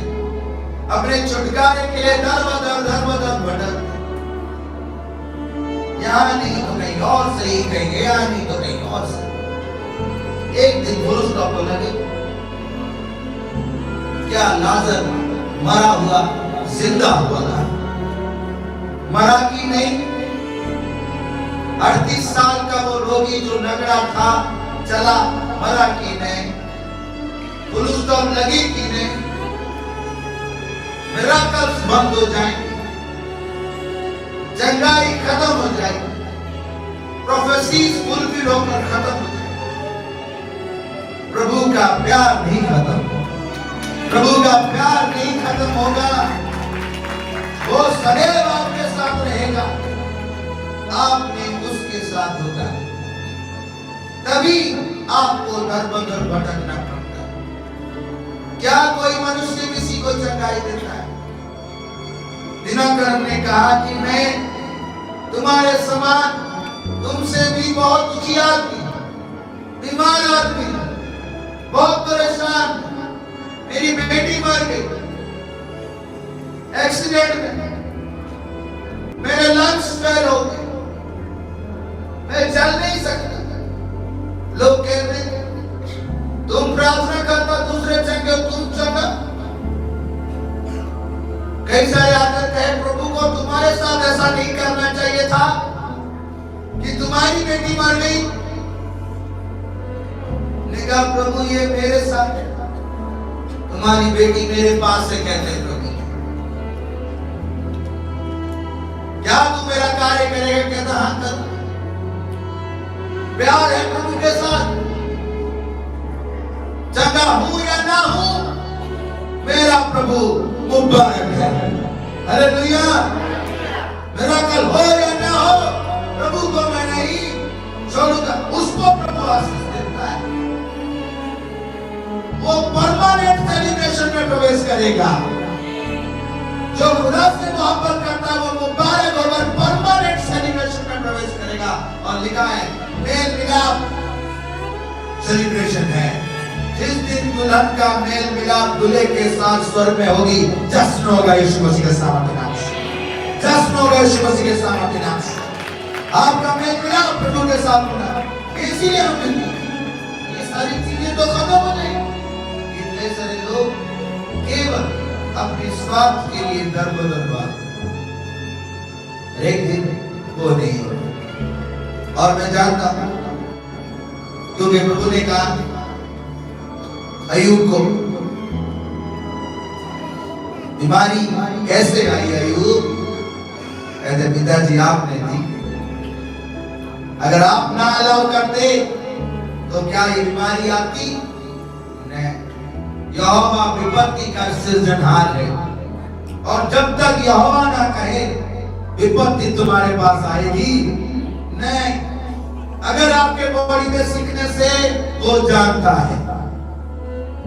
अपने छुटकारे के लिए दर बदर भटकते। यहाँ नहीं तो कहीं और सही, कहीं यहाँ नहीं तो कहीं और सही। एक दिन पुरुष को लगे क्या लाजर मरा हुआ जिंदा हुआ था? मरा कि नहीं? 38 साल का वो रोगी जो लंगड़ा था चला, मरा कि नहीं? पुलिस तो अब लगी कि नहीं? मिराकल्स बंद हो जाएंगे, चंगाई खत्म हो जाएगी, प्रोफेसीज फुलफिल होकर खत्म हो जाएगी। प्रभु का प्यार नहीं खत्म होगा। प्रभु का प्यार नहीं खत्म होगा। वो सदैव आपके साथ रहेगा। आपने उसके साथ होगा, तभी आपको दर बदर भटकना पड़ता है। क्या कोई मनुष्य किसी को चंगाई देता है? दिनकर ने कहा कि मैं तुम्हारे समान, तुमसे भी बहुत ऊंची आदमी, बीमार आदमी, बहुत परेशान, मेरी बेटी मर गई एक्सीडेंट में, मेरे लंग्स फेल हो गए, मैं चल नहीं सकता। लोग कहते तुम प्रार्थना करता दूसरे चंगे, तुम चंगा। कई सारे आकर कहे प्रभु को तुम्हारे साथ ऐसा नहीं करना चाहिए था कि तुम्हारी बेटी मर गई। ने कहा प्रभु ये मेरे साथ, तुम्हारी बेटी मेरे पास से कहते प्रभु क्या तू मेरा कार्य करेगा? कहता हाँ कर। प्यार है प्रभु के साथ। चंगा हूं या ना हूं, मेरा प्रभु मुबारक है। हालेलुया। मेरा कल हो या ना हो, प्रभु को मैं नहीं छोड़ूंगा। उसको प्रभु आशीष देता है। वो परमानेंट सेलिब्रेशन में प्रवेश करेगा। जो खुदा से मोहब्बत करता है वो मुबारक होकर परमानेंट सेलिब्रेशन में प्रवेश करेगा। और लिखा है मेल मिलाप सेलिब्रेशन है। जिस दिन दुल्हन का मेल मिलाप दूल्हे के साथ स्वर्ग में होगी, जश्न होगा यीशु मसीह के सामर्थ्य नाम से। जश्न होगा यीशु मसीह के सामर्थ्य नाम से। आपका मेल मिलाप प्रभु के साथ होगा। इसीलिए हम ये सारी चीजें तो खत्म हो जाएंगी। इतने सारे लोग केवल अपने स्वार्थ के लिए दर बदर बात, एक दिन वो नहीं होगा। और मैं जानता हूं क्योंकि प्रभु ने कहा अय्यूब को, बीमारी कैसे आई अय्यूब? कहते पिताजी आपने दी, अगर आप ना अलाउ करते तो क्या ये बीमारी आती? नहीं। यहोवा विपत्ति का सृजनहार है, और जब तक यहोवा ना कहे विपत्ति तुम्हारे पास आएगी नहीं। अगर आपके बॉडी में सिकनेस है वो जानता है,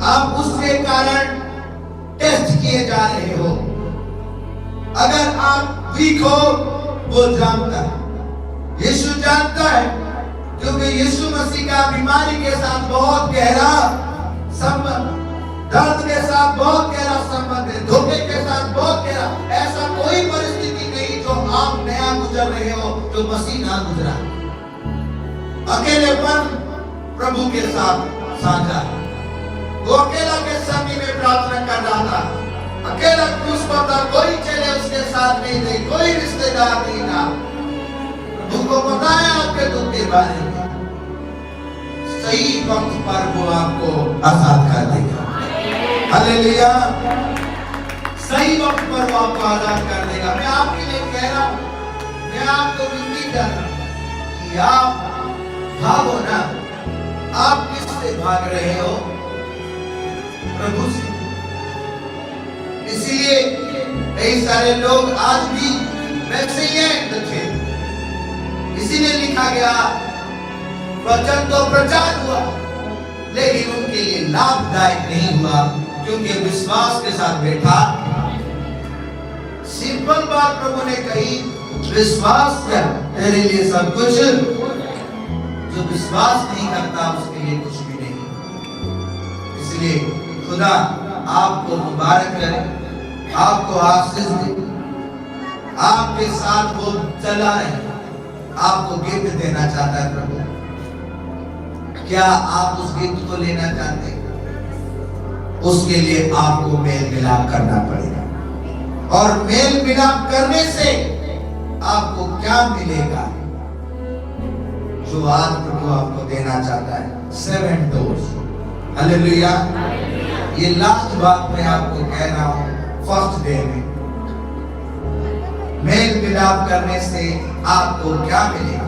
आप उसके कारण टेस्ट किए जा रहे हो। अगर आप वीक हो वो जानता है, यीशु जानता है, क्योंकि यीशु मसीह का बीमारी के साथ बहुत गहरा संबंध, दर्द के साथ बहुत गहरा संबंध है, धोखे के साथ बहुत गहरा। ऐसा कोई परिस्थिति नहीं जो आप नया गुजर रहे हो जो मसीह ना गुजरा। अकेलेपन प्रभु के साथ साझा, वो अकेला के समय में प्रार्थना कर रहा था, अकेला क्रूस पर था, कोई चले उसके साथ नहीं थे, कोई रिश्तेदार नहीं था। प्रभु को पता है आपके दुख के बारे में, सही वक्त पर वो आपको आजाद कर देगा। हालेलुया। सही वक्त पर वो आपको आजाद कर देगा। मैं आपके लिए कह रहा हूं, मैं आपको विनती कर रहा हूं कि आप भागो ना। आप किससे भाग रहे हो? प्रभु से। इसलिए कई सारे लोग आज भी वैसे ही हैं थे। इसीलिए लिखा गया वचन तो प्रचार हुआ लेकिन उनके लिए लाभदायक नहीं हुआ, क्योंकि विश्वास के साथ बैठा। सिंपल बात प्रभु ने कही, विश्वास कर, तेरे लिए सब कुछ। जो विश्वास नहीं करता उसके लिए कुछ भी नहीं। इसलिए खुदा आपको मुबारक करे, आपको आशीष दे, आपके साथ वो चला है, आपको गिफ्ट देना चाहता है प्रभु। क्या आप उस गिफ्ट को लेना चाहते हैं? उसके लिए आपको मेल मिलाप करना पड़ेगा, और मेल मिलाप करने से आपको क्या मिलेगा जो आज प्रभु आपको देना चाहता है? 7 डोर्स। हालेलुया। ये लास्ट बात मैं आपको कह रहा हूं, फर्स्ट डे में मेल मिलाप करने से आपको क्या मिलेगा?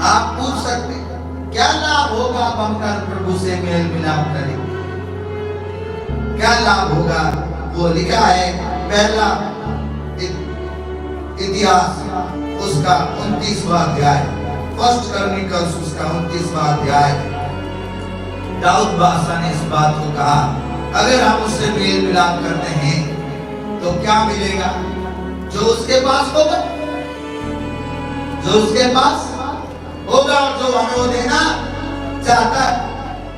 आप पूछ सकते हैं क्या लाभ होगा अब हम कल प्रभु से मेल मिलाप करें? क्या लाभ होगा? वो लिखा है पहला इतिहास उसका 29वां अध्याय, फर्स्ट क्रॉनिकल्स उसका 29वां अध्याय। दाऊद बादशाह ने इस बात को कहा, अगर हम उससे मेल मिलाप करते हैं तो क्या मिलेगा? जो उसके पास होगा, जो उसके पास होगा और जो हमें वो देना चाहता है।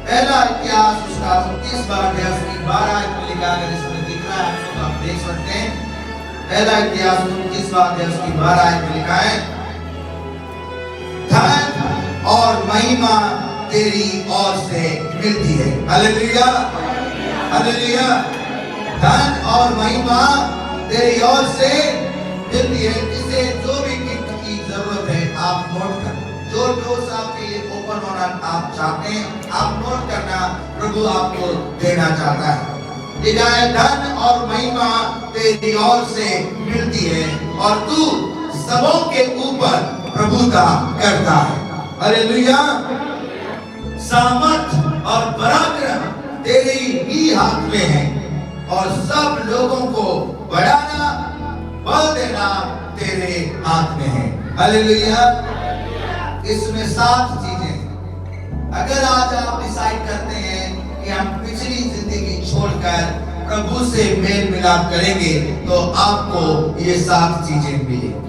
पहला इतिहास उसका 29वां अध्याय उसकी 12 आयत में लिखा, अगर इसमें दिख रहा है तो आप देख सकते हैं। पहला इतिहास 29वां अध्याय उसकी 12 आयत में लिखा है, धन और महिमा तेरी ओर से मिलती है। हालेलुया। हालेलुया। धन और महिमा तेरी ओर से मिलती है। इसे जो भी गिफ्ट की जरूरत है आप नोट करना, जो डोर्स आपके लिए ओपन होना आप चाहते हैं आप नोट करना, प्रभु आपको देना चाहता है। लिखा है धन और महिमा तेरी ओर से मिलती है और तू सबों के ऊपर प्रभुता करता है। हालेलुया। सामर्थ और पराक्रम तेरे ही हाथ में है और सब लोगों को बढ़ाना बल देना तेरे हाथ में है। हालेलुया। इसमें 7 चीजें। अगर आज आप डिसाइड करते हैं कि हम पिछली जिंदगी छोड़कर प्रभु से मेल मिलाप करेंगे तो आपको ये 7 चीजें मिलेंगी,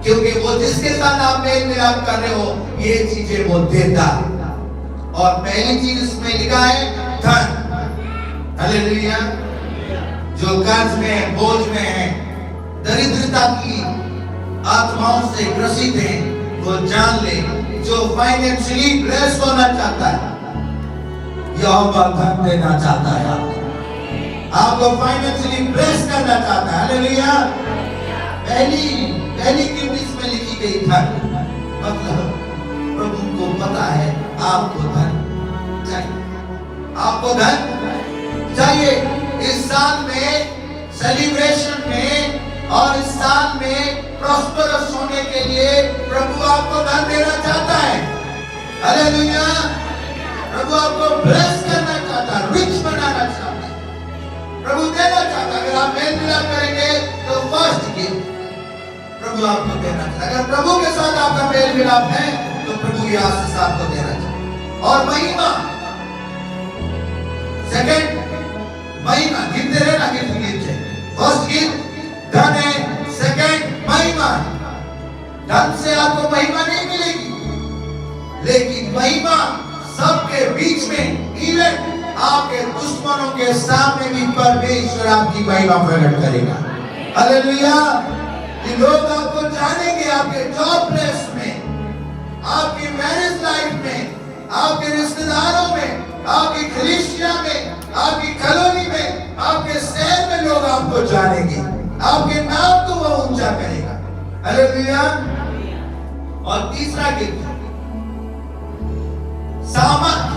क्योंकि वो जिसके साथ आप मेल मिलाप कर रहे हो ये चीजें वो देता है। और पहली चीज इसमें लिखा है धन। हालेलुया। जो कर्ज में है, बोझ में है, दरिद्रता की आत्माओं से ग्रसित है, वो जान ले। जो फाइनेंशियली ब्लेस होना चाहता है, यहोवा धन देना चाहता है, आपको फाइनेंशियली ब्लेस करना चाहता है। हालेलुया। पहली गिफ्ट इसमें लिखी गई धन, मतलब प्रभु को पता है आपको धन चाहिए, आपको धन चाहिए। इस साल में सेलिब्रेशन में और इस साल में प्रॉस्परस होने के लिए प्रभु आपको धन देना चाहता है। हालेलुया। प्रभु आपको ब्लेस करना चाहता है, रिच बनाना चाहता है, प्रभु देना चाहता है। अगर आप मेल मिलाप करेंगे तो फर्स्ट गिफ्ट प्रभु आपको देना चाहता है। अगर प्रभु के साथ आपका मेल मिलाप है तो प्रभु ये आशीष आपको देना चाहता है। और महिमा, सेकंड महिमा, गिनते रहना, गिनते फर्स्ट गिफ्ट धन है, सेकंड महिमा। धन से आपको महिमा नहीं मिलेगी, लेकिन महिमा सबके बीच में, इवन आपके दुश्मनों के सामने भी परमेश्वर आपकी महिमा प्रकट करेगा। हालेलुया। कि लोग आपको जानेंगे आपके जॉब प्लेस में, आपकी मैरिज लाइफ में, आपके रिश्तेदारों में, आपकी कलीसिया में, आपकी कॉलोनी में, आपके शहर में लोग आपको जानेंगे, आपके नाम को वो ऊंचा करेगा। हालेलुया। और तीसरा गिफ्ट सामर्थ।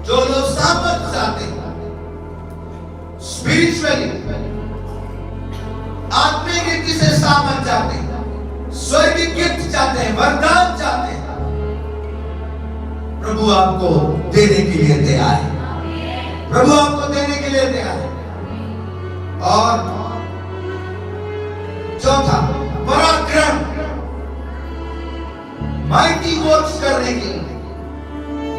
जो लोग सामर्थ चाहते हैं स्पिरिचुअली, आत्मिक रीति से सामर्थ चाहते हैं, स्वर्गीय गिफ्ट चाहते हैं, वरदान चाहते हैं, प्रभु आपको देने के लिए तैयार है। प्रभु आपको देने के लिए तैयार है। और चौथा पराक्रम, माइटी वर्क्स करने के लिए,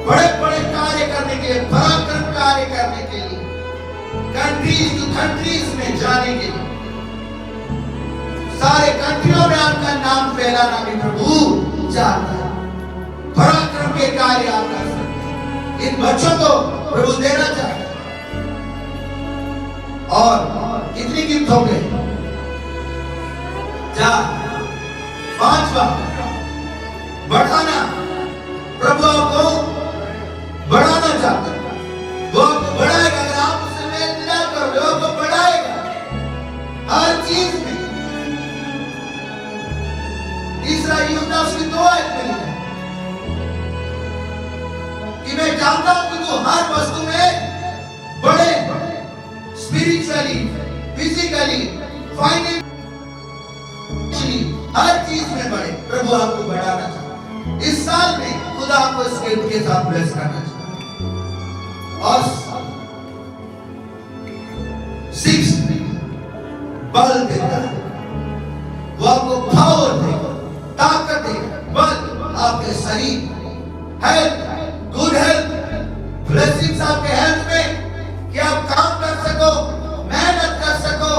बड़े बड़े कार्य करने के लिए, पराक्रम कार्य करने के लिए, कंट्रीज टू कंट्रीज में जाने के लिए, सारे कंट्रियों में आपका नाम फैलाना भी प्रभु चाहता है। पराक्रम के कार्य आप कर सकते हैं। इन बच्चों को प्रभु देना चाहता है। और कितनी गिफ्ट हो गए? 4। 5वां बढ़ाना। प्रभु आपको बढ़ाना चाहता है, वो आपको बढ़ाएगा। अगर आप उससे मेल मिला करोगे, वो आपको बढ़ाएगा हर चीज में। तीसरा यूहन्ना उसकी 2 आयत में लिखा कि मैं जानता हूं कि तू हर वस्तु में बढ़े, स्पिरिचुअली, फिजिकली, फाइनेंशियली, हर चीज में बढ़े। प्रभु आपको बढ़ाना चाहता है। इस साल में खुदा आपको इस गिफ्ट के साथ ब्लेस करना चाहता है। और 6 बल देता है, वो आपको पावर देगा, ताकत देगा, बल आपके शरीर, हेल्थ, गुड हेल्थ, ब्लेसिंग्स आपके हेल्थ में कि आप काम कर सको, मेहनत कर सको।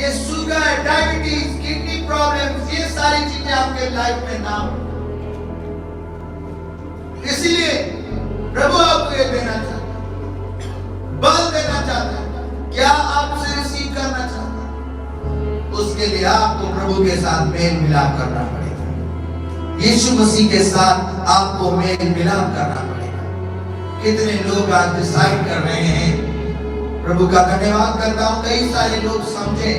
ये शुगर, डायबिटीज, किडनी प्रॉब्लम्स, ये सारी चीजें आपके लाइफ में ना हो। इसीलिए प्रभु आपको ये देना चाहता है, बल देना चाहता है। क्या आपसे रिसीव करना चाहता है? उसके लिए आपको प्रभु के साथ मेल मिलाप करना पड़ेगा। यीशु मसीह के साथ आपको मेल मिलाप करना पड़ेगा। कितने लोग आज डिसाइड कर रहे हैं। प्रभु का धन्यवाद करता हूं, कई सारे लोग समझे,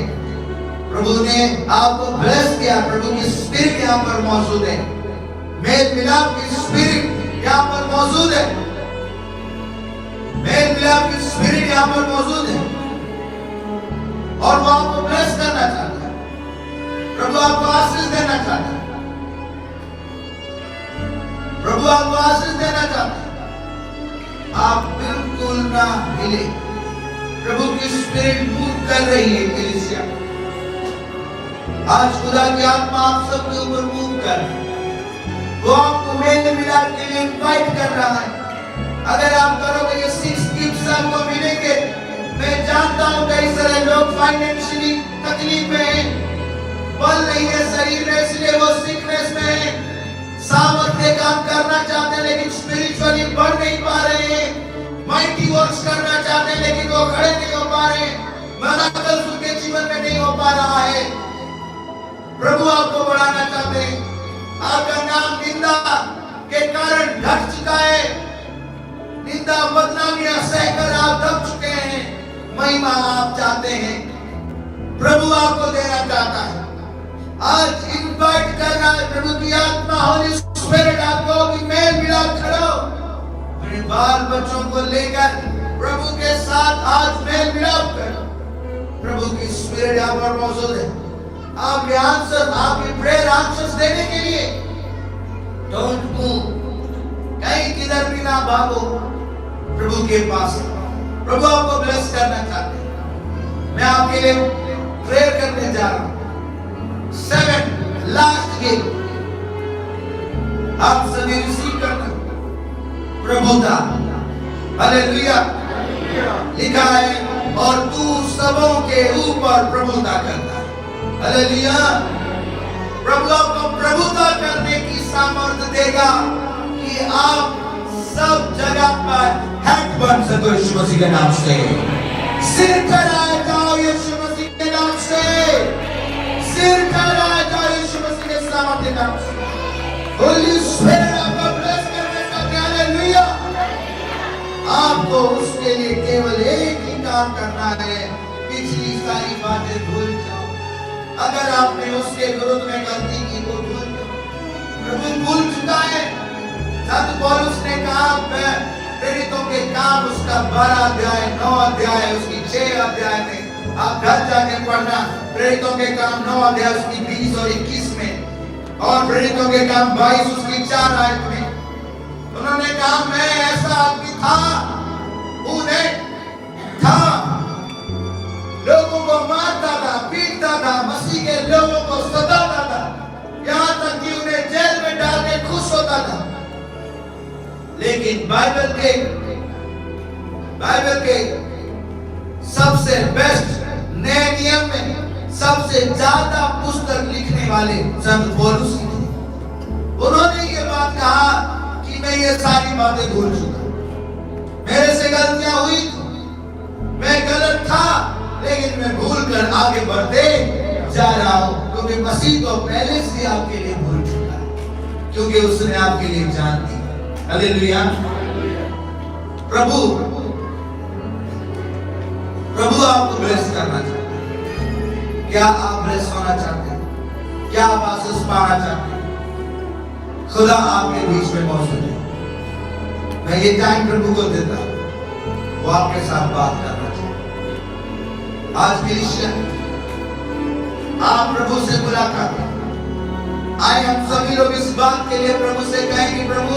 प्रभु ने आपको ब्लेस किया। प्रभु की स्पिरिट यहाँ पर मौजूद है, मेल मिलाप की स्पिरिट यहाँ पर मौजूद है, मेल मिलाप की स्पिरिट यहाँ पर मौजूद है। और वो आपको ब्लेस करना चाहता है। प्रभु आपको आशीष देना चाहता है। प्रभु आपको आशीष देना चाहता है। आप बिल्कुल ना हिले। प्रभु की स्पिरिट मूव कर रही है कलीसिया। आज खुदा की आत्मा आप सबके ऊपर मूव कर रही है। वो आपको मेल मिलाप के लिए इनवाइट कर रहा है। अगर आप करोगे ये 6 गिफ्ट्स आपको मिलेंगे। मैं जानता हूं कई सारे लोग फाइनेंशियली तकलीफ में हैं, बल नहीं है शरीर में, इसलिए वो सिकनेस में है, सामर्थ्य काम करना चाहते हैं लेकिन स्पिरिचुअली बढ़ नहीं पा रहे हैं, माइटी वर्क्स करना चाहते हैं लेकिन वो खड़े नहीं हो पा रहे हैं, मिरेकल्स उनके जीवन में नहीं हो पा रहा है। प्रभु आपको बढ़ाना चाहते हैं। आपका नाम निंदा के कारण ढक चुका है, निंदा बदनामियां सहकर आप दब चुके हैं। महिमा आप चाहते हैं, प्रभु आपको देना चाहता है। आज इनवाइट करना है प्रभु की आत्मा, होली स्पिरिट आपको कि मेल मिलाप करो। अपने बाल बच्चों को लेकर प्रभु के साथ आज मेल मिलाप करो। प्रभु की स्पिरिट यहाँ पर मौजूद है। आपके आंसर, आपकी प्रेयर आंसर्स देने के लिए डोंट मूव, कहीं किधर भी ना भागो, प्रभु के पास। प्रभु आपको ब्लेस करना चाहते हैं। मैं आपके लिए प्रेयर करने जा रहा हूं। 7 लास्ट गिफ्ट आप सभी रिसीव करना, प्रभुता। हालेलुया। लिखा है और तू सबों के ऊपर प्रभुता करता है। हालेलुया। प्रभु आपको प्रभुता करने की सामर्थ्य देगा कि आप सब जगह पर हेड बन सको यीशु मसीह के नाम से। सिर फैलाए जाओ यीशु मसीह के नाम से। सिर फैलाए जाओ यीशु मसीह के सामर्थ्य के नाम से। होली स्पिरिट आपको ब्लेस करने का। हालेलुया। आपको उसके लिए केवल एक ही काम करना है, पिछली सारी बातें भूल जाओ। अगर आपने उसके विरुद्ध में गलती की वो भूल जाओ। प्रभु भूल चुका है। संत पौलुस ने कहा, प्रेरितों के काम उसका 12 अध्याय 9 अध्याय उसकी 6 अध्याय में आप घर जाके पढ़ना। प्रेरितों के काम 9 अध्याय उसकी 20 और 21 में, और प्रेरितों के काम 22 उसकी 4 आयत में। उन्होंने कहा मैं ऐसा आदमी था, उन्हें था, लोगों को मारता था, पीटता था, मसीह के लोगों को सताता था, यहाँ तक कि उन्हें जेल में डाल के खुश होता था। लेकिन बाइबल के सबसे बेस्ट नए नियम में सबसे ज्यादा पुस्तक लिखने वाले संत पौलुस थे। उन्होंने ये बात कहा कि मैं ये सारी बातें भूल चुका, मेरे से गलतियां हुई, मैं गलत था, लेकिन मैं भूल कर आगे बढ़ते जा रहा हूं, क्योंकि मसीह तो पहले से आपके लिए भूल चुका है, क्योंकि उसने आपके लिए जान दी। हालेलुया। प्रभु आपको ब्लेस करना चाहते हैं। क्या आप ब्लेस होना चाहते हैं? क्या आप आशीष पाना चाहते हैं? खुदा आपके बीच में मौजूद है। मैं ये टाइम प्रभु को देता हूं, वो आपके साथ बात करना चाहते हैं। आज की आप प्रभु से मुलाकात आए। हम सभी लोग इस बात के लिए प्रभु से कहेंगे, प्रभु